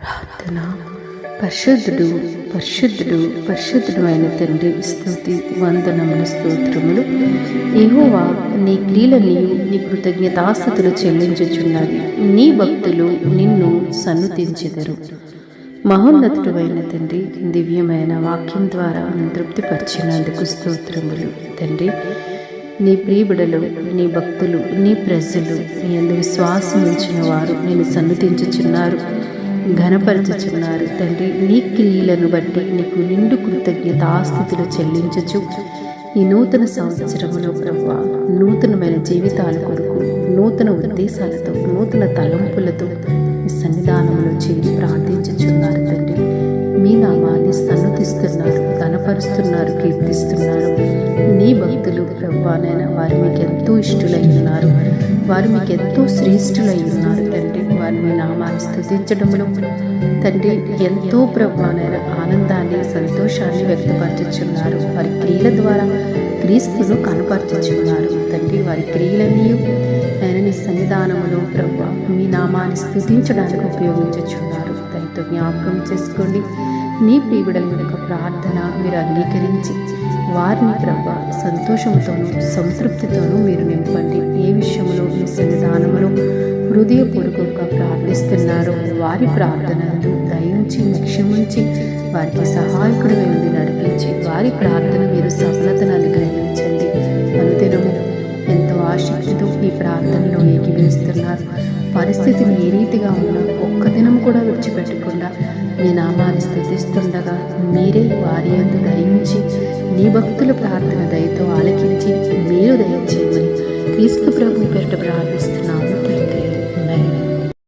ప్రార్థన. పరిశుద్ధుడు పరిశుద్ధుడు పరిశుద్ధుడు అయిన తండ్రి, స్తుతి వందనములు స్తోత్రములు. యెహోవా, నీ క్రియలనియు నీ కృతజ్ఞతాస్తుతులు చెల్లించుచున్నవి. నీ భక్తులు నిన్ను సన్నుతించెదరు. మహోన్నతుడు అయిన తండ్రి, దివ్యమైన వాక్యం ద్వారా తృప్తిపరిచినందుకు స్తోత్రములు. తండ్రి, నీ ప్రియబిడలు, నీ భక్తులు, నీ ప్రజలు, నీ యందు విశ్వాసం ఉంచిన వారు నేను సన్నుతించుచున్నారు, ఘనపరచుచున్నారు. తండ్రి, నీ క్రియలను బట్టి నీకు నిండు కృతజ్ఞతాస్తుతులు చెల్లించుచు ఈ నూతన సంవత్సరములో ప్రభువా, నూతనమైన జీవితాల కొరకు, నూతన ఉద్దేశాలతో, నూతన తలంపులతో ఈ సన్నిధానంలో చేరి ప్రార్థించుచున్నారు. తండ్రి, మీ నామాన్ని సన్నుతిస్తున్నారు, ఘనపరుస్తున్నారు, కీర్తిస్తున్నారు. నీ భక్తులు ప్రభువానైనా వారు మీకు ఎంతో ఇష్టలై ఉన్నారు, వారు మీకు ఎంతో శ్రేష్ఠులై ఉన్నారు. తండ్రి, వారు మీ నామాన్ని స్తుతించడంలో తండ్రి ఎంతో ప్రభువానైనా ఆనందాన్ని, సంతోషాన్ని వ్యక్తపరచుచున్నారు. వారి క్రియల ద్వారా క్రీస్తును కనపరచుచున్నారు. తండ్రి, వారి క్రియలన్నీ ఆయన నీ సన్నిధానములో ప్రభువా మీ నామాన్ని స్తుతించడానికి ఉపయోగించుచున్నారు. దయతో జ్ఞాపకం చేసుకోండి. నీ ప్రియబిడల యొక్క ప్రార్థన మీరు అంగీకరించి వారిని ప్రభువా సంతోషంతోనూ సంతృప్తితోనూ మీరు నింపండి. ఏ విషయంలో మీ సన్నిధానంలో హృదయపూర్వకంగా ప్రార్థిస్తున్నారో వారి ప్రార్థనలు దయించి లక్ష్యముంచి వారికి సహాయకుడు వెళ్ళి నడిపించి వారి ప్రార్థన మీరు సఫలతను అనుగ్రహించండి. అనుదినము ఎంతో ఆసక్తితో ఈ ప్రార్థనలో ఏకీభవిస్తున్నారు. పరిస్థితులు ఏ రీతిగా ఉన్నా ఒక్క దినం కూడా విడిచిపెట్టకుండా మీ నామాన్ని స్తుతిస్తుండగా మీరే వారి యందు దయించి నీ భక్తుల ప్రార్థన దయతో ఆలకించి మీరు దయచేయమని క్రీస్తు ప్రభు పేరిట ప్రార్థిస్తున్నాము.